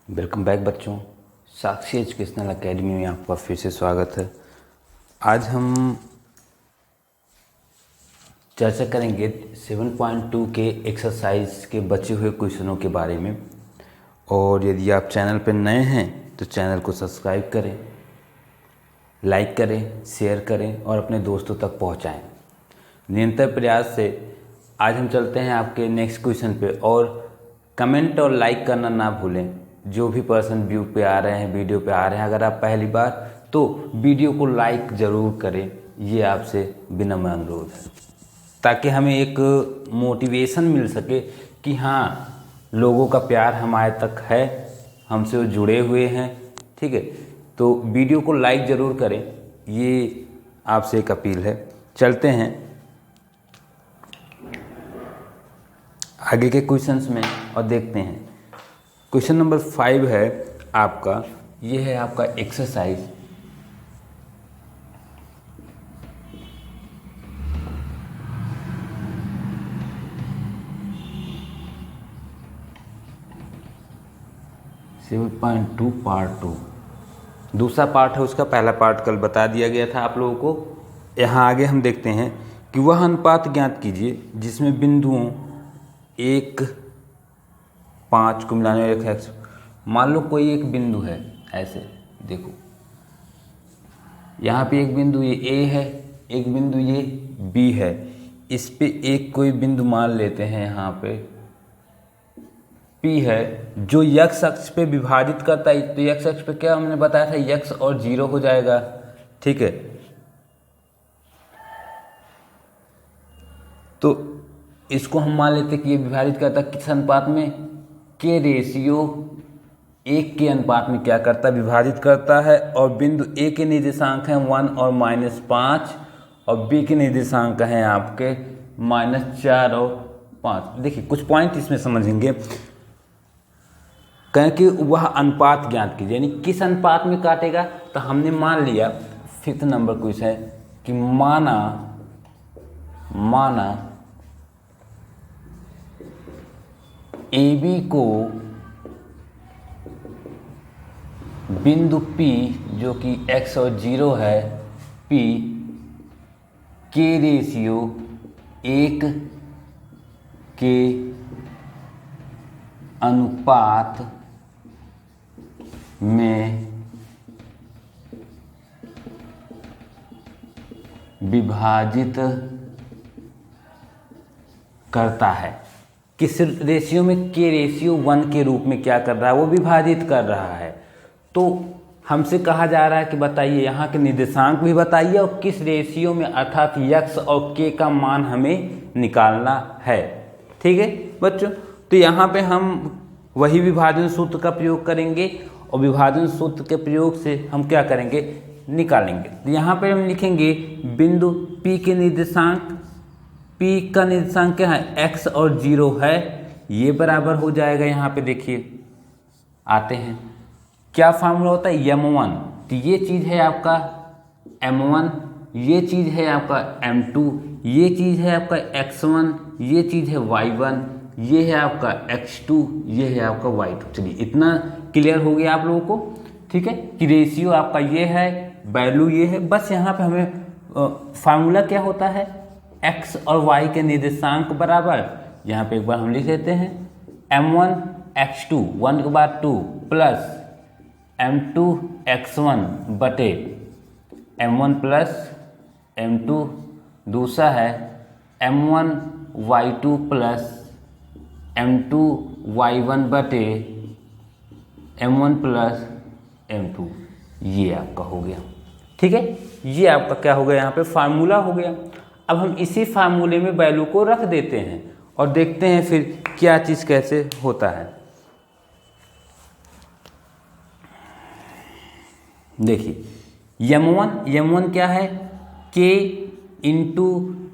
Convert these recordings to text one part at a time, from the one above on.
Welcome back बच्चों। साक्षी educational academy में आपका फिर से स्वागत है। आज हम चर्चा करेंगे 7.2 के एक्सरसाइज के बचे हुए क्वेश्चनों के बारे में। और यदि आप चैनल पर नए हैं तो चैनल को सब्सक्राइब करें, लाइक करें, शेयर करें और अपने दोस्तों तक पहुंचाएं। निरंतर प्रयास से आज हम चलते हैं आपके नेक्स्ट क्वेश्चन पे। और कमेंट और लाइक करना ना भूलें। जो भी पर्सन व्यू पे आ रहे हैं, वीडियो पे आ रहे हैं, अगर आप पहली बार तो वीडियो को लाइक ज़रूर करें, ये आपसे विनम्र अनुरोध है, ताकि हमें एक मोटिवेशन मिल सके कि हाँ, लोगों का प्यार हमारे तक है, हमसे वो जुड़े हुए हैं। ठीक है, तो वीडियो को लाइक ज़रूर करें, ये आपसे एक अपील है। चलते हैं आगे के क्वेश्चंस में और देखते हैं। क्वेश्चन नंबर 5 है आपका, ये है आपका एक्सरसाइज। पार्ट 2 दूसरा पार्ट है उसका। पहला पार्ट कल बता दिया गया था आप लोगों को। यहाँ आगे हम देखते हैं कि वह अनुपात ज्ञात कीजिए जिसमें बिंदुओं 1, 5 को मिलाने वाले x। मान लो कोई एक बिंदु है, ऐसे देखो, यहाँ पे एक बिंदु ये A है, एक बिंदु ये B है। इस पे एक कोई बिंदु मान लेते हैं, यहाँ पे P है, जो x अक्ष पे विभाजित करता है। तो x अक्ष पे क्या हमने बताया था, x और 0 हो जाएगा। ठीक है, तो इसको हम मान लेते कि ये विभाजित करता है किस अनुपात में, के रेशियो 1 के अनुपात में क्या करता है, विभाजित करता है। और बिंदु A के निर्देशांक हैं 1 और -5, और B के निर्देशांक हैं आपके -4 और 5। देखिए कुछ पॉइंट इसमें समझेंगे। कहें कि वह अनुपात ज्ञात कीजिए, यानी किस अनुपात में काटेगा। तो हमने मान लिया 5th नंबर क्वेश्चन है कि माना AB को बिंदु P जो कि x और 0 है, P के रेशियो 1 के अनुपात में विभाजित करता है। किस रेशियो में, के रेशियो 1 के रूप में क्या कर रहा है, वो विभाजित कर रहा है। तो हमसे कहा जा रहा है कि बताइए यहाँ के निर्देशांक भी बताइए और किस रेशियो में, अर्थात x और k का मान हमें निकालना है। ठीक है बच्चों, तो यहाँ पे हम वही विभाजन सूत्र का प्रयोग करेंगे और विभाजन सूत्र के प्रयोग से हम क्या करेंगे, निकालेंगे। तो यहाँ पे हम लिखेंगे बिंदु P के निर्देशांक, P का निर्देशांक क्या है, x और 0 है, ये बराबर हो जाएगा। यहाँ पे देखिए आते हैं, क्या फार्मूला होता है, m1। तो ये चीज़ है आपका m1, ये चीज़ है आपका m2, ये चीज़ है आपका x1, ये चीज़ है y1, ये है आपका x2, ये है आपका y2। चलिए इतना क्लियर हो गया आप लोगों को। ठीक है, कि रेशियो आपका ये है, वैल्यू ये है। बस यहाँ पे हमें फार्मूला क्या होता है, x और y के निर्देशांक बराबर, यहाँ पे एक बार हम लिख लेते हैं m1 x2 1 के बाद 2 प्लस m2 x1 बटे m1 प्लस m2, दूसरा है m1 y2 plus m2 y1 बटे m1 प्लस m2। ये आपका हो गया। ठीक है, ये आपका क्या हो गया, यहाँ पे फार्मूला हो गया। अब हम इसी फार्मूले में वैल्यू को रख देते हैं और देखते हैं फिर क्या चीज़ कैसे होता है। देखिए m1 क्या है, k इंटू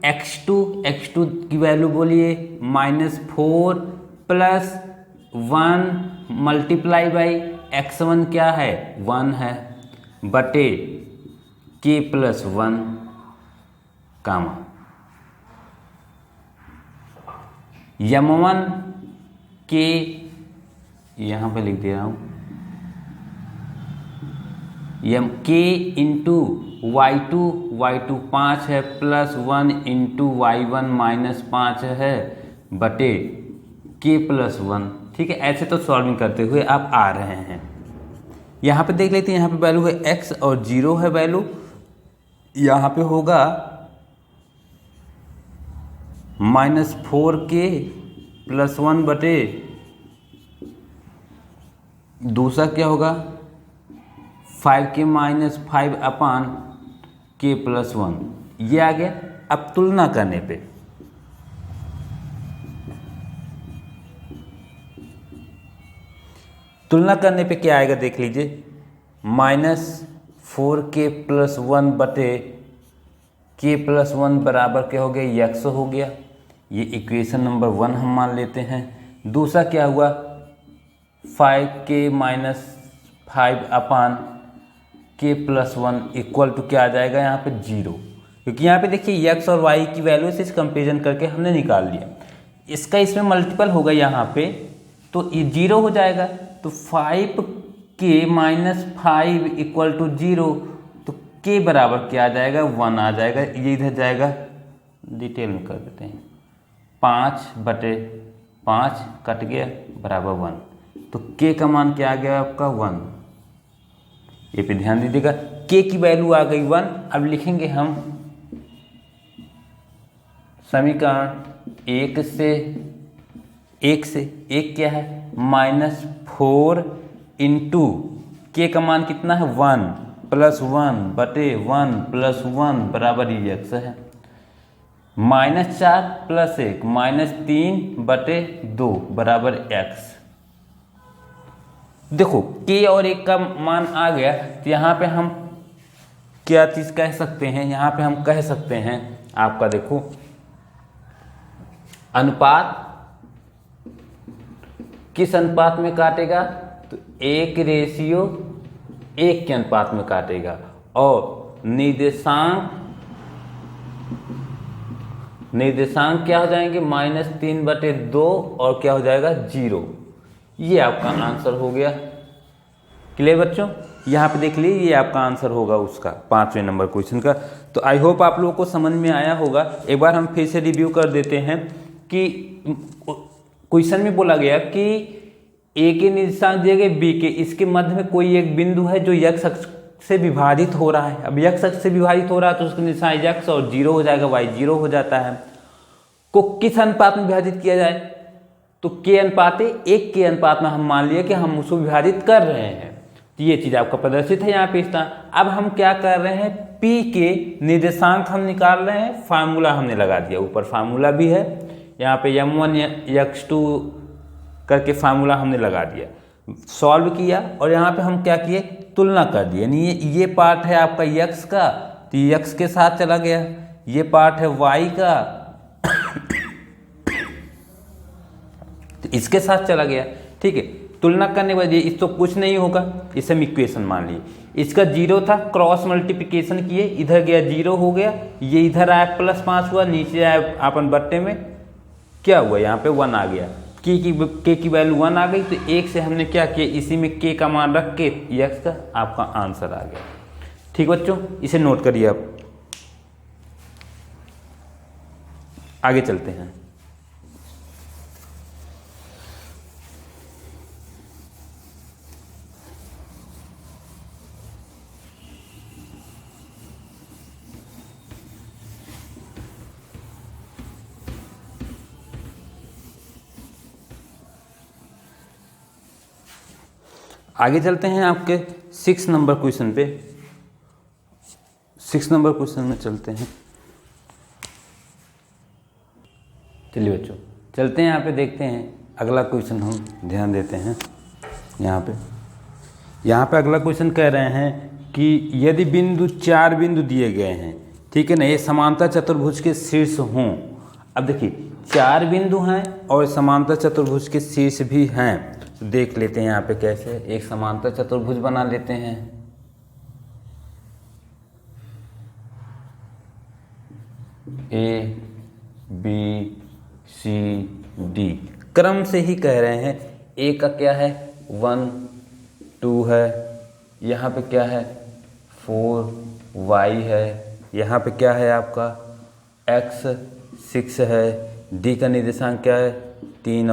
x2 की वैल्यू बोलिए -4 प्लस 1 मल्टीप्लाई बाई x1 क्या है, 1 है, बटे k प्लस 1 कामा m1 के यहाँ पे लिख दे रहा हूँ ये के इंटू y2 5 है प्लस 1 इंटू y1 माइनस 5 है बटे k प्लस 1। ठीक है, ऐसे तो सॉल्विंग करते हुए आप आ रहे हैं। यहाँ पे देख लेते हैं, यहाँ पे वैल्यू है x और 0 है वैल्यू। यहाँ पे होगा -4k प्लस 1 बटे दूसरा क्या होगा 5k माइनस 5 अपान k प्लस 1। ये आ गया। अब तुलना करने पे क्या आएगा देख लीजिए, -4k प्लस 1 बटे k प्लस 1 बराबर क्या हो गया x हो गया। ये इक्वेशन नंबर 1 हम मान लेते हैं। दूसरा क्या हुआ 5k माइनस 5 अपान k प्लस 1 इक्वल टू क्या आ जाएगा यहाँ पे 0, क्योंकि यहाँ पे देखिए x और y की वैल्यू से कंपेरिजन करके हमने निकाल लिया। इसका इसमें मल्टीपल होगा यहाँ पे तो ये 0 हो जाएगा। तो 5k माइनस 5 इक्वल टू 0, तो k बराबर क्या आ जाएगा 1 आ जाएगा। ये इधर जाएगा, डिटेल में कर देते हैं, 5 बटे 5 कट गया बराबर 1। तो k का मान क्या आ गया आपका 1। ये पे ध्यान दीजिएगा, k की वैल्यू आ गई 1। अब लिखेंगे हम समीकरण 1 से 1 क्या है -4 इंटू के का मान कितना है 1 प्लस 1 बटे 1 प्लस 1 बराबर ये x है। -4 प्लस 1 -3 बटे 2 बराबर x। देखो k और 1 का मान आ गया, तो यहाँ पे हम क्या चीज़ कह सकते हैं, यहाँ पे हम कह सकते हैं आपका देखो अनुपात किस अनुपात में काटेगा, तो 1:1 के अनुपात में काटेगा। और निर्देशांक क्या हो जाएंगे -3 बटे 2 और क्या हो जाएगा 0। ये आपका आंसर हो गया। क्लियर बच्चों, यहाँ पे देख लीजिए ये आपका आंसर होगा उसका 5वें नंबर क्वेश्चन का। तो आई होप आप लोगों को समझ में आया होगा। एक बार हम फिर से रिव्यू कर देते हैं कि क्वेश्चन में बोला गया कि ए के निर्देशांक दिए गए बी के, इसके मध्य में कोई एक बिंदु है जो x अक्ष से विभाजित हो रहा है। अब x अक्ष से विभाजित हो रहा है तो उसका निर्देशांक x और 0 हो जाएगा, y 0 हो जाता है। को किस अनुपात में विभाजित किया जाए, तो k अनुपात 1 के अनुपात में हम मान लिया कि हम उसको विभाजित कर रहे हैं। तो ये चीज आपका प्रदर्शित है यहाँ पे इस तरह। अब हम क्या कर रहे हैं, p के निर्देशांक हम निकाल रहे हैं। फार्मूला हमने लगा दिया, ऊपर फार्मूला भी है, यहाँ पे m1 x2 करके फार्मूला हमने लगा दिया, सॉल्व किया और यहाँ पे हम क्या किए तुलना कर दिए। यानी ये पार्ट है आपका x का, तो ये x के साथ चला गया, ये पार्ट है y का तो इसके साथ चला गया। ठीक है, तुलना करने के बाद ये इस तो कुछ नहीं होगा, इसे हम इक्वेशन मान लिए। इसका 0 था, क्रॉस मल्टीप्लिकेशन किए, इधर गया 0 हो गया, ये इधर आया +5 हुआ, नीचे आया अपन बट्टे में क्या हुआ यहाँ पे 1 आ गया। के की वैल्यू 1 आ गई, तो 1 से हमने क्या किया, इसी में के का मान रख के x का आपका आंसर आ गया। ठीक बच्चों, इसे नोट करिए। आप आगे चलते हैं। आगे चलते हैं आपके 6 नंबर क्वेश्चन पे। 6 नंबर क्वेश्चन में चलते हैं। चलिए बच्चों चलते हैं, यहाँ पे देखते हैं अगला क्वेश्चन। हम ध्यान देते हैं यहाँ पे अगला क्वेश्चन कह रहे हैं कि यदि 4 बिंदु दिए गए हैं, ठीक है ना, ये समांतर चतुर्भुज के शीर्ष हों। अब देखिए 4 बिंदु हैं और समांतर चतुर्भुज के शीर्ष भी हैं। तो देख लेते हैं यहाँ पे कैसे एक समांतर चतुर्भुज बना लेते हैं। A B C D क्रम से ही कह रहे हैं। A का क्या है 1 2 है, यहाँ पे क्या है 4y है, यहाँ पे क्या है आपका x 6 है, d का निर्देशांक क्या है 3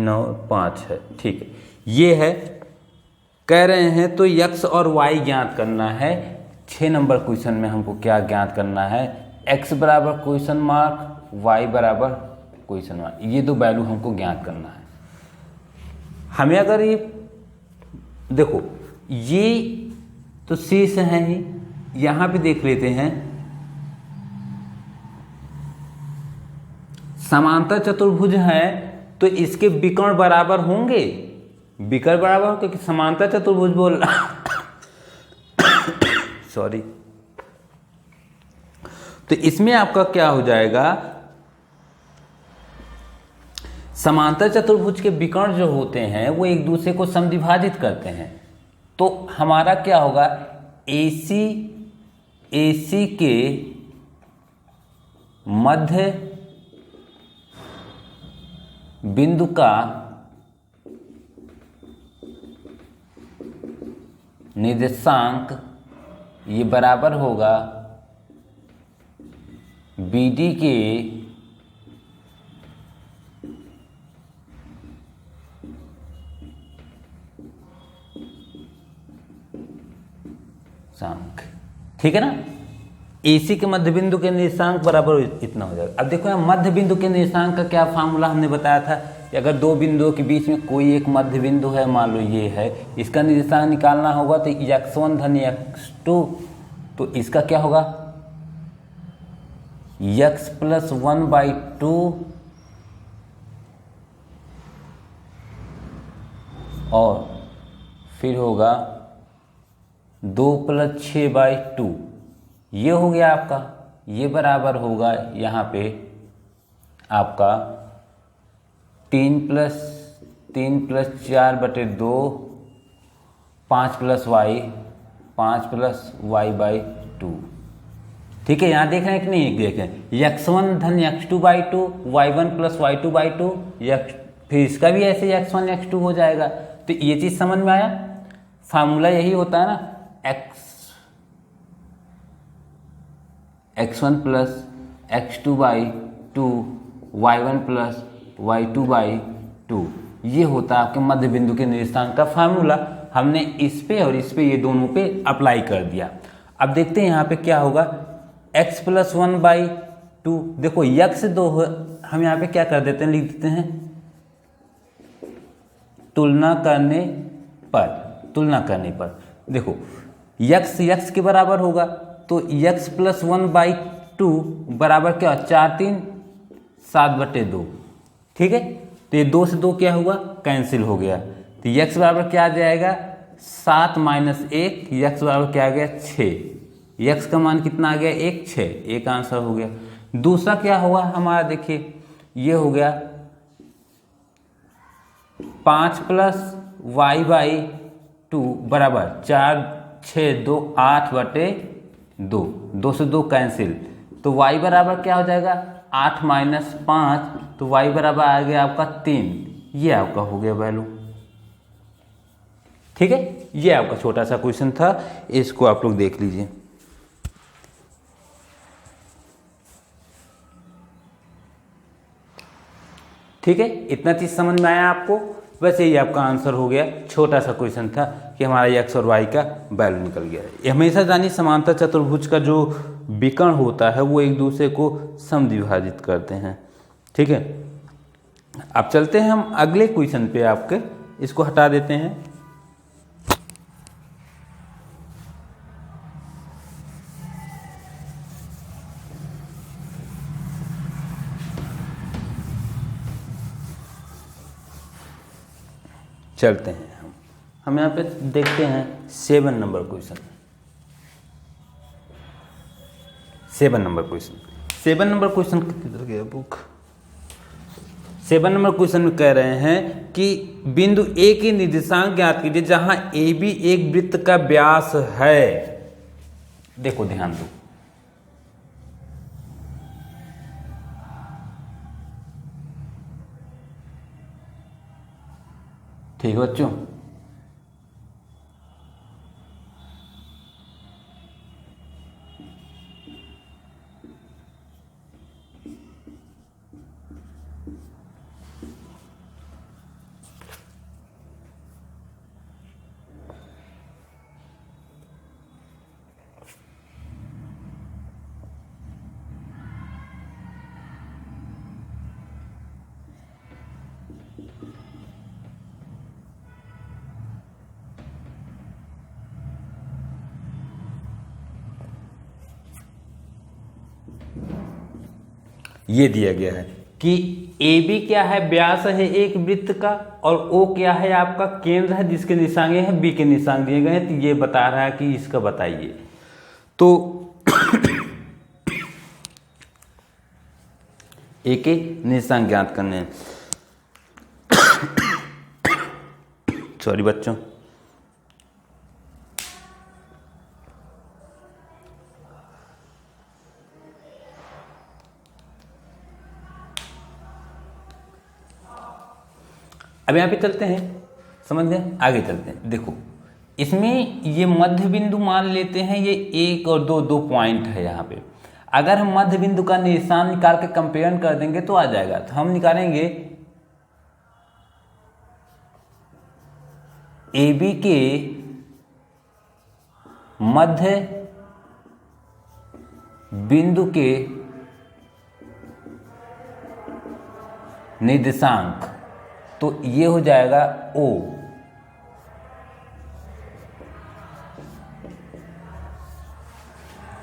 और 5 है। ठीक है, ये है कह रहे हैं तो x और y ज्ञात करना है। 6 नंबर क्वेश्चन में हमको क्या ज्ञात करना है, x बराबर क्वेश्चन मार्क, y बराबर क्वेश्चन मार्क, ये दो वैल्यू हमको ज्ञात करना है। हमें अगर ये देखो ये तो शीर्ष है ही, यहाँ पे देख लेते हैं समांतर चतुर्भुज है तो इसके विकर्ण बराबर होंगे, विकर्ण बराबर होंगे क्योंकि समांतर चतुर्भुज बोल सॉरी। तो इसमें आपका क्या हो जाएगा, समांतर चतुर्भुज के विकर्ण जो होते हैं वो एक दूसरे को समद्विभाजित करते हैं। तो हमारा क्या होगा, AC के मध्य बिंदु का निर्देशांक ये बराबर होगा BD के निर्देशांक। ठीक है ना, AC के मध्य बिंदु के निर्देशांक बराबर इतना हो जाएगा। अब देखो यहाँ मध्य बिंदु के निर्देशांक का क्या फार्मूला हमने बताया था कि अगर दो बिंदुओं के बीच में कोई एक मध्य बिंदु है, मान लो ये है, इसका निर्देशांक निकालना होगा तो x1 धन x2, तो इसका क्या होगा x प्लस 1/2 और फिर होगा 2 प्लस 6/2, ये हो गया आपका, ये बराबर होगा यहाँ पे आपका 3 प्लस 4/2, 5 प्लस y/2। ठीक है, यहाँ देख रहे हैं कि नहीं, देखें x1 धन x2/2, y1 प्लस y2/2, फिर इसका भी ऐसे x1 x2 हो जाएगा। तो ये चीज़ समझ में आया, फार्मूला यही होता है ना, x1 plus x2/2, y1 plus y2/2, ये होता है आपके मध्य बिंदु के निर्देशांक का फार्मूला। हमने इस पे और इस पे, ये दोनों पे अप्लाई कर दिया। अब देखते हैं यहाँ पे क्या होगा, x प्लस 1/2, देखो x 2 हम यहाँ पे क्या कर देते हैं, लिख देते हैं तुलना करने पर देखो x के बराबर होगा तो x प्लस 1/2 बराबर क्या, 4 3 7/2। ठीक है, तो ये 2 से 2 क्या हुआ, कैंसिल हो गया। तो x बराबर क्या आ जाएगा, 7 - 1, x बराबर क्या आ गया 6। x का मान कितना आ गया 1, 6, एक आंसर हो गया। दूसरा क्या हुआ हमारा, देखिए ये हो गया 5 प्लस y/2 बराबर 4 6 2 8/2, 2 से 2 कैंसिल, तो y बराबर क्या हो जाएगा 8 - 5, तो y बराबर आ गया आपका 3, ये आपका हो गया वैल्यू। ठीक है, ये आपका छोटा सा क्वेश्चन था, इसको आप लोग देख लीजिए। ठीक है, इतना चीज समझ में आया आपको, वैसे ही आपका आंसर हो गया। छोटा सा क्वेश्चन था कि हमारा x और y का वैल्यू निकल गया। ये हमेशा जानिए समांतर चतुर्भुज का जो विकर्ण होता है वो एक दूसरे को समद्विभाजित करते हैं। ठीक है, अब चलते हैं हम अगले क्वेश्चन पे, आपके इसको हटा देते हैं। चलते हैं हम यहाँ पे देखते हैं 7 नंबर क्वेश्चन। 7 नंबर क्वेश्चन किधर गया बुक। 7 नंबर क्वेश्चन में कह रहे हैं कि बिंदु ए के निर्देशांक ज्ञात कीजिए जहां ए बी एक वृत्त का व्यास है। देखो ध्यान दो, ठीक है बच्चों, ये दिया गया है कि ए बी क्या है, व्यास है एक वृत्त का, और ओ क्या है आपका केंद्र है जिसके निशांक हैं बी के निशांक दिए गए हैं। तो ये बता रहा है कि इसका बताइए। तो ए के निशांक ज्ञात करने हैं। सॉरी बच्चों, अब यहाँ पे चलते हैं, समझ गए, आगे चलते हैं। देखो इसमें ये मध्य बिंदु मान लेते हैं, ये 1 और 2 पॉइंट है यहाँ पे। अगर हम मध्य बिंदु का निशान निकाल के कंपेयर कर देंगे तो आ जाएगा। तो हम निकालेंगे ए बी के मध्य बिंदु के निर्देशांक, तो ये हो जाएगा O।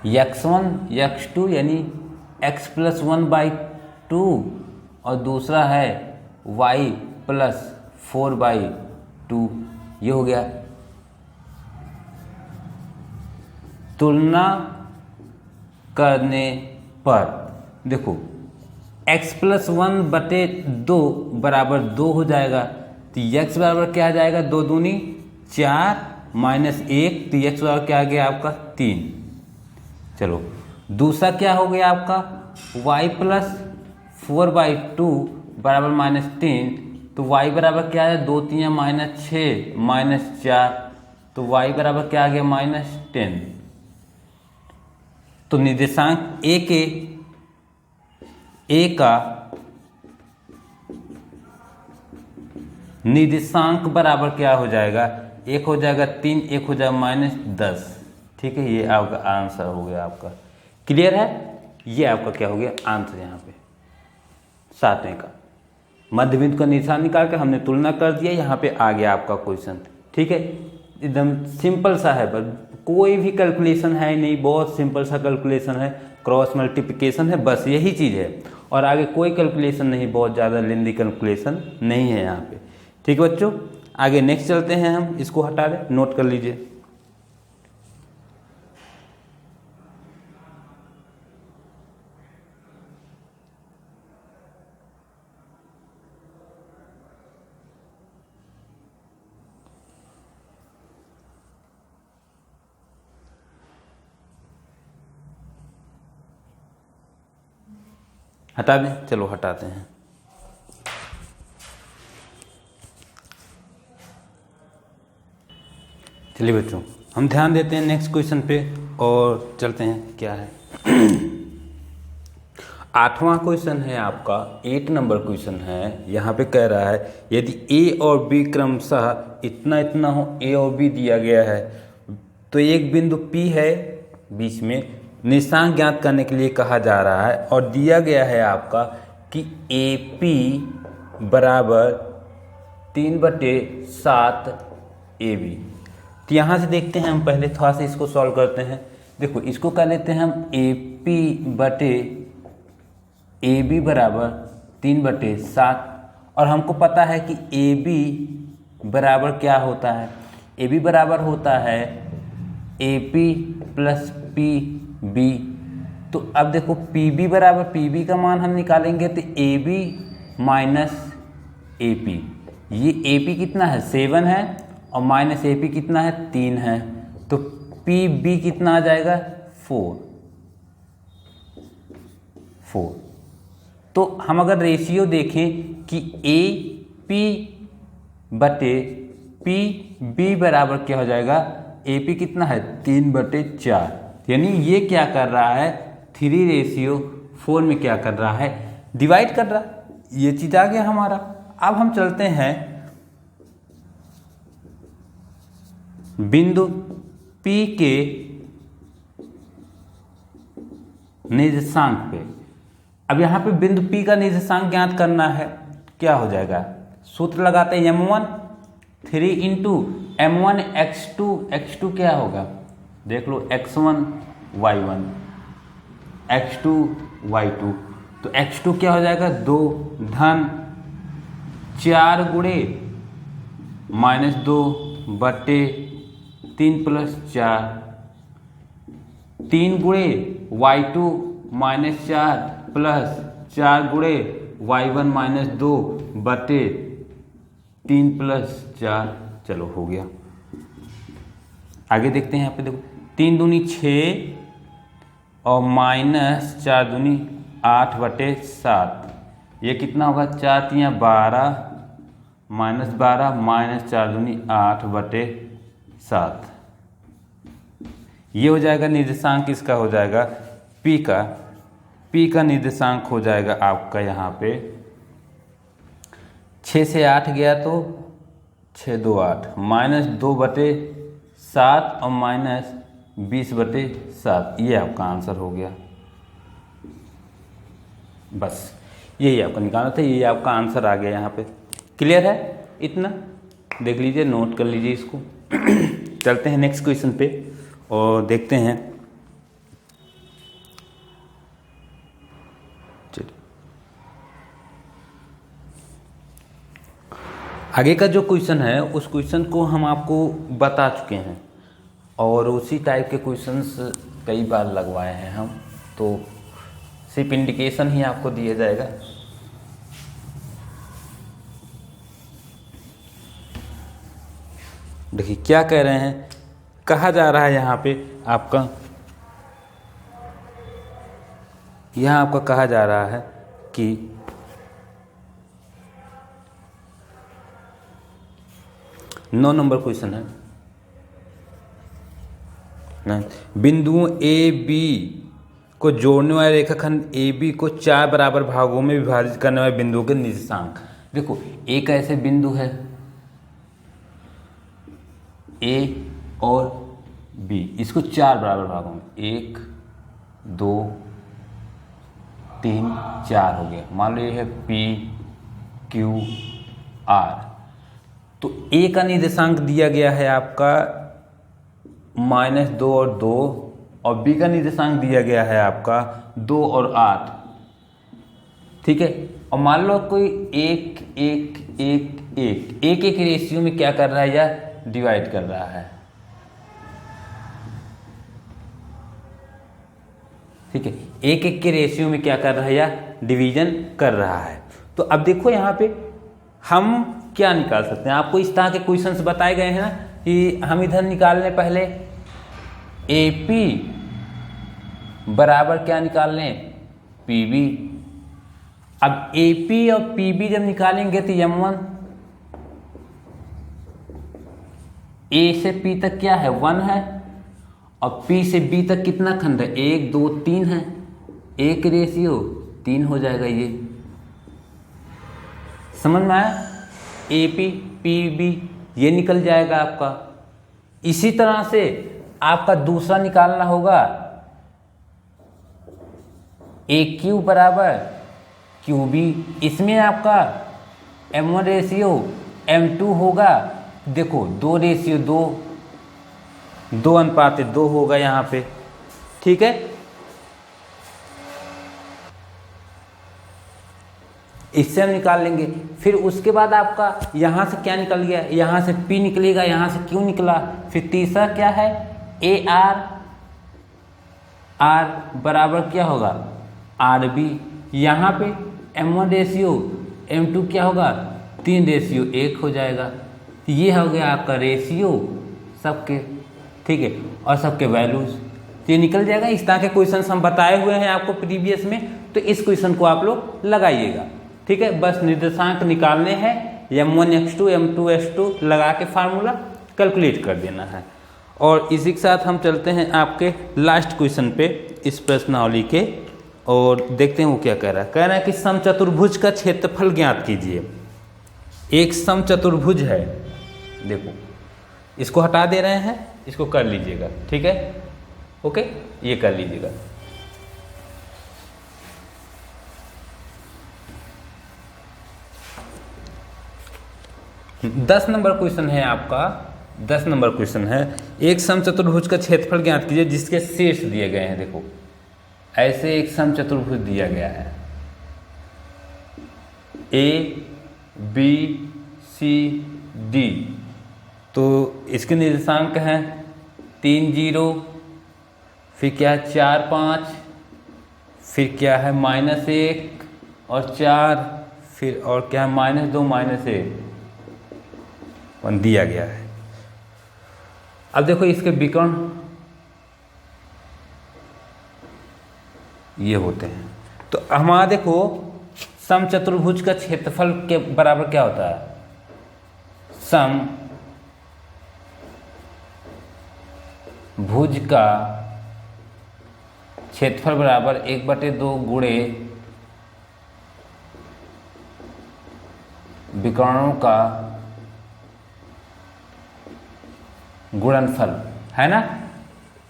x1 x2 यानी x + 1/2 और दूसरा है y + 4/2, ये हो गया। तुलना करने पर देखो x + 1/2 बराबर 2 हो जाएगा। तो x बराबर क्या आ जाएगा, 2 दूनी 4 -1, तो x बराबर क्या आ गया आपका 3। चलो दूसरा क्या हो गया आपका y + 4/2 बराबर -10, तो y बराबर क्या है, 2 3 -6 -4, तो y बराबर क्या आ गया -10। तो निर्देशांक ए का निर्देशांक बराबर क्या हो जाएगा, 1 हो जाएगा 3, 1 हो जाएगा -10। ठीक है, ये आपका आंसर हो गया आपका। क्लियर है, ये आपका क्या हो गया आंसर। यहाँ पे 7वें का मध्य बिंदु का निशान निकाल कर हमने तुलना कर दिया, यहाँ पे आ गया आपका क्वेश्चन। ठीक है, एकदम सिंपल सा है, बस कोई भी कैलकुलेशन है नहीं, बहुत सिंपल सा कैलकुलेशन है, क्रॉस मल्टीप्लिकेशन है, बस यही चीज़ है। और आगे कोई कैलकुलेशन नहीं, बहुत ज़्यादा लेंदी कैलकुलेशन नहीं है यहाँ पे। ठीक है बच्चों, आगे नेक्स्ट चलते हैं हम, इसको हटा दें, नोट कर लीजिए। हटा दें, चलो हटाते हैं। चलिए बच्चों, हम ध्यान देते हैं नेक्स्ट क्वेश्चन पे और चलते हैं क्या है। 8वां क्वेश्चन है आपका, 8 नंबर क्वेश्चन है। यहाँ पे कह रहा है यदि ए और बी क्रमशः इतना इतना हो, ए और बी दिया गया है, तो एक बिंदु P है बीच में, निशांक ज्ञात करने के लिए कहा जा रहा है। और दिया गया है आपका कि AP बराबर 3/7 AB। तो यहाँ से देखते हैं, हम पहले थोड़ा सा इसको सॉल्व करते हैं। देखो इसको कर लेते हैं हम AP/AB बराबर 3/7, और हमको पता है कि AB बराबर क्या होता है, AB बराबर होता है AP + PB। तो अब देखो PB बराबर, PB का मान हम निकालेंगे तो AB - AP, ये AP कितना है 7 है, और -AP कितना है 3 है, तो PB कितना आ जाएगा 4। तो हम अगर रेशियो देखें कि AP/PB बराबर क्या हो जाएगा, AP कितना है 3/4, यानी ये क्या कर रहा है 3:4 में क्या कर रहा है, डिवाइड कर रहा है। ये चीज आ गया हमारा। अब हम चलते हैं बिंदु P के निर्देशांक पे। अब यहाँ पे बिंदु P का निर्देशांक ज्ञात करना है, क्या हो जाएगा, सूत्र लगाते हैं M1 3 × M1 x2 क्या होगा, देख लो x1 y1 x2 y2, तो x2 क्या हो जाएगा 2 धन 4 गुणे -2 बटे 3 + 4, 3 गुणे y2 -4 प्लस 4 गुणे y1 -2 बटे 3 + 4। चलो हो गया। आगे देखते हैं, यहाँ पे देखो 3 दूनी 6 और -4 दूनी 8 बटे 7, ये कितना होगा 4 × 12 -12 -4 दूनी 8 बटे 7। ये हो जाएगा निर्देशांक, इसका हो जाएगा P का निर्देशांक हो जाएगा आपका यहाँ पे 6 से 8 गया तो 6 2 8 -2 बटे 7 और -20 बटे 7, ये आपका आंसर हो गया। बस यही आपको निकालना था, यही आपका आंसर आ गया यहाँ पे। क्लियर है? इतना देख लीजिए, नोट कर लीजिए इसको। चलते हैं नेक्स्ट क्वेश्चन पे और देखते हैं। चलिए आगे का जो क्वेश्चन है उस क्वेश्चन को हम आपको बता चुके हैं और उसी टाइप के क्वेश्चंस कई बार लगवाए हैं हम, तो सिर्फ इंडिकेशन ही आपको दिया जाएगा। देखिए क्या कह रहे हैं, कहा जा रहा है यहाँ पे आपका, यहाँ आपका कहा जा रहा है कि नौ नंबर क्वेश्चन है, बिंदुओं ए बी को जोड़ने वाले रेखाखंड ए बी को 4 बराबर भागों में विभाजित करने वाले बिंदुओं के निर्देशांक। देखो एक ऐसे बिंदु है ए और बी, इसको 4 बराबर भागों में 1 2 3 4 हो गया। मान लो ये है पी क्यू आर, तो ए का निर्देशांक दिया गया है आपका -2 और 2 और बी का निर्देशांक दिया गया है आपका 2 और 8। ठीक है, और मान लो कोई एक रेशियो में क्या कर रहा है या डिवाइड कर रहा है। ठीक है, एक के रेशियो में क्या कर रहा है या डिवीजन कर रहा है। तो अब देखो यहाँ पे हम क्या निकाल सकते हैं, आपको इस तरह के क्वेश्चंस बताए गए हैं ना कि हम इधर निकाल लें पहले AP बराबर क्या निकाल लें PB। अब AP और PB जब निकालेंगे तो M1 A से P तक क्या है 1 है और P से B तक कितना खंड है 1 2 3 है, 1 रेशियो 3 हो जाएगा। ये समझ में आया? AP PB ये निकल जाएगा आपका। इसी तरह से आपका दूसरा निकालना होगा AQ बराबर QB, इसमें आपका M1 रेशियो M2 होगा। देखो 2 रेशियो 2 अनुपात 2 होगा यहाँ पे। ठीक है, इससे हम निकाल लेंगे। फिर उसके बाद आपका यहाँ से क्या निकल गया, यहाँ से P निकलेगा, यहाँ से Q निकला। फिर तीसरा क्या है AR, R बराबर क्या होगा RB। यहाँ पे M1 रेशियो M2 क्या होगा 3 रेशियो 1 हो जाएगा। ये हो गया आपका रेशियो सबके। ठीक है, और सबके वैल्यूज ये निकल जाएगा। इस तरह के क्वेश्चन हम बताए हुए हैं आपको प्रीवियस में, तो इस क्वेश्चन को आप लोग लगाइएगा। ठीक है, बस निर्देशांक निकालने हैं, M1 x2 M2 x2 लगा के फार्मूला कैलकुलेट कर देना है। और इसी के साथ हम चलते हैं आपके लास्ट क्वेश्चन पे इस प्रश्नावली के और देखते हैं वो क्या कह रहा है। कह रहा है कि समचतुर्भुज का क्षेत्रफल ज्ञात कीजिए। एक समचतुर्भुज है, देखो इसको हटा दे रहे हैं, इसको कर लीजिएगा। ठीक है, ओके, ये कर लीजिएगा। 10 नंबर क्वेश्चन है आपका, 10 नंबर क्वेश्चन है। एक समचतुर्भुज का क्षेत्रफल ज्ञात कीजिए जिसके शीर्ष दिए गए हैं। देखो ऐसे एक समचतुर्भुज दिया गया है, ए बी सी डी, तो इसके निर्देशांक हैं 3 0, फिर क्या है 4 5, फिर क्या है -1 और 4, फिर और क्या है -2 -1 दिया गया है। अब देखो इसके विकर्ण ये होते हैं। तो हमारा देखो समचतुर्भुज का क्षेत्रफल के बराबर क्या होता है? समभुज का क्षेत्रफल बराबर 1/2 गुणे विकर्णों का गुणनफल, है ना।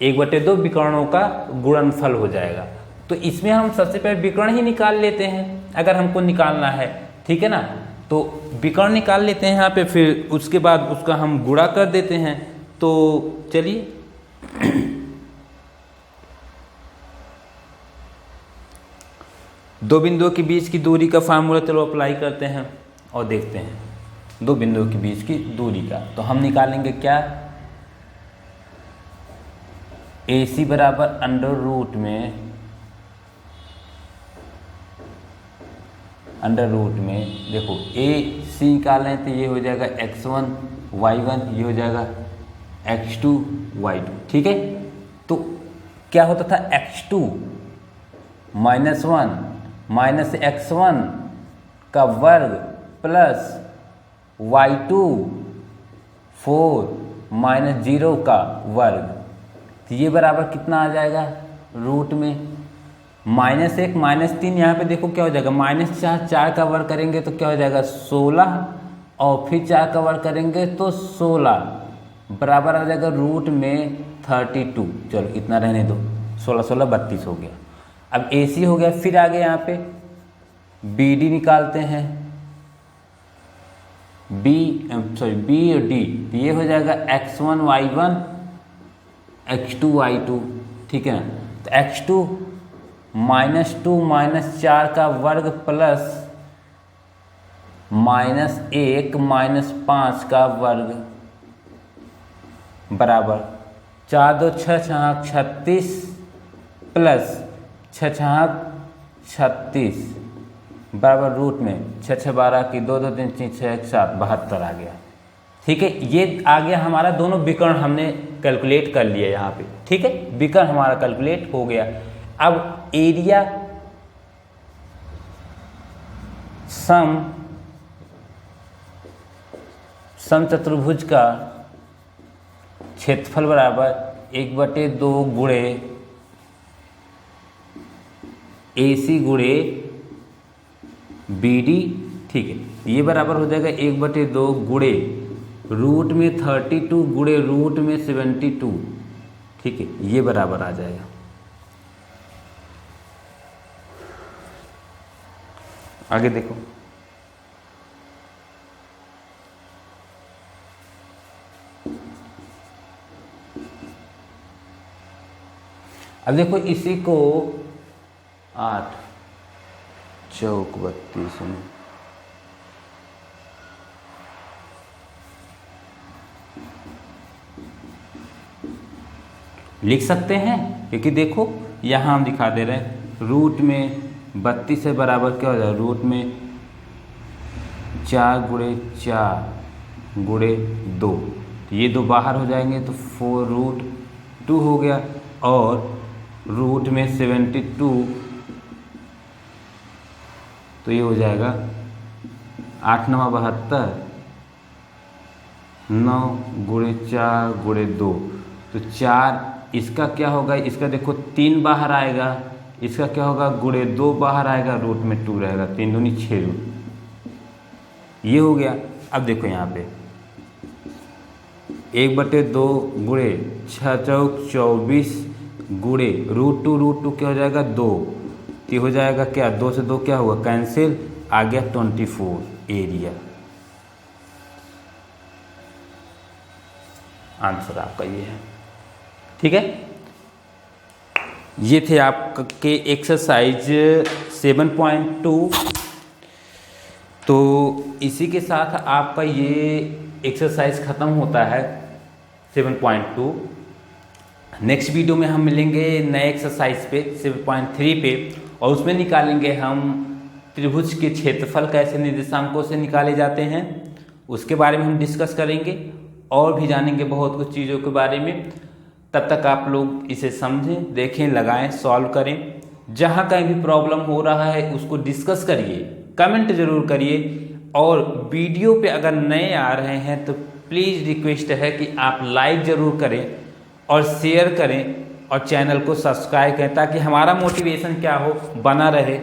1/2 विकर्णों का गुणनफल हो जाएगा। तो इसमें हम सबसे पहले विकर्ण ही निकाल लेते हैं अगर हमको निकालना है, ठीक है ना। तो विकर्ण निकाल लेते हैं यहाँ पे, फिर उसके बाद उसका हम गुणा कर देते हैं। तो चलिए दो बिंदुओं के बीच की दूरी का फार्मूला चलो अप्लाई करते हैं और देखते हैं दो बिंदुओं के बीच की दूरी का। तो हम निकालेंगे क्या, AC बराबर अंडर रूट में देखो AC निकालें तो ये हो जाएगा x1 y1, ये हो जाएगा x2 y2, ठीक है। तो क्या होता था x2 -1 माइनस x1 का वर्ग प्लस y2 4 -0 का वर्ग, तो ये बराबर कितना आ जाएगा रूट में -1 -3। यहाँ पे देखो क्या हो जाएगा -4, 4 का वर्ग करेंगे तो क्या हो जाएगा 16, और फिर 4 का वर्ग करेंगे तो 16 बराबर आ जाएगा रूट में 32। चलो इतना रहने दो, 16 16 32 हो गया। अब AC हो गया, फिर आगे यहाँ पे BD निकालते हैं, B और D, ये हो जाएगा x1 y1 x2 y2, ठीक है ना। तो x2 -2 -4 का वर्ग प्लस -1 -5 का वर्ग बराबर 4 2 6 6 36 प्लस 6 6 36 बराबर रूट में 6 6 12 की 2 2 3 4 6 1 7 72 आ गया, ठीक है। ये आ गया हमारा, दोनों विकर्ण हमने कैलकुलेट कर लिया यहाँ पे, ठीक है। विकर्ण हमारा कैलकुलेट हो गया। अब एरिया समचतुर्भुज का क्षेत्रफल बराबर 1/2 गुणे AC गुणे BD, ठीक है। ये बराबर हो जाएगा 1/2 गुणे रूट में 32 गुणे रूट में 72, ठीक है। ये बराबर आ जाएगा। आगे देखो, अब देखो इसी को 8 चौक 32 में लिख सकते हैं, क्योंकि देखो यहाँ हम दिखा दे रहे हैं रूट में 32 से बराबर क्या हो जाएगा, रूट में 4 गुणे 4 गुणे 2, ये 2 बाहर हो जाएंगे तो 4√2 हो गया, और रूट में 72 तो ये हो जाएगा 8 9 72, 9 गुणे 4 गुणे 2, तो 4 इसका क्या होगा, इसका देखो 3 बाहर आएगा, इसका क्या होगा गुणे 2 बाहर आएगा, रूट में 2 रहेगा, 3 दूनी 6 रूट, ये हो गया। अब देखो यहाँ पे 1/2 गुणे 6 चौक 24 गुणे √2 क्या हो जाएगा 2, ये हो जाएगा क्या 2 से 2 क्या हुआ कैंसिल, आ गया 24 एरिया। आंसर आपका ये है, ठीक है। ये थे आपके एक्सरसाइज 7.2 तो इसी के साथ आपका ये एक्सरसाइज ख़त्म होता है 7.2। नेक्स्ट वीडियो में हम मिलेंगे नए एक्सरसाइज पे 7.3 पे, और उसमें निकालेंगे हम त्रिभुज के क्षेत्रफल कैसे निर्देशांकों से निकाले जाते हैं, उसके बारे में हम डिस्कस करेंगे और भी जानेंगे बहुत कुछ चीज़ों के बारे में। तब तक आप लोग इसे समझें, देखें, लगाएं, सॉल्व करें। जहाँ कहीं भी प्रॉब्लम हो रहा है उसको डिस्कस करिए, कमेंट ज़रूर करिए, और वीडियो पे अगर नए आ रहे हैं तो प्लीज़ रिक्वेस्ट है कि आप लाइक ज़रूर करें और शेयर करें और चैनल को सब्सक्राइब करें, ताकि हमारा मोटिवेशन क्या हो, बना रहे।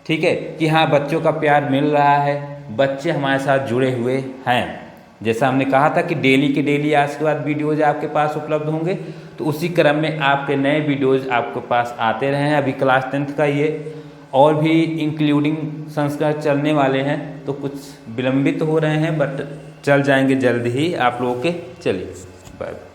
ठीक है कि हाँ, बच्चों का प्यार मिल रहा है, बच्चे हमारे साथ जुड़े हुए हैं। जैसा हमने कहा था कि डेली के डेली आज के बाद वीडियोज़ आपके पास उपलब्ध होंगे, तो उसी क्रम में आपके नए वीडियोज़ आपके पास आते रहे हैं। अभी क्लास 10th का ये और भी इंक्लूडिंग संस्कार चलने वाले हैं, तो कुछ विलंबित हो रहे हैं, बट चल जाएंगे जल्द ही आप लोगों के। चलिए बाय।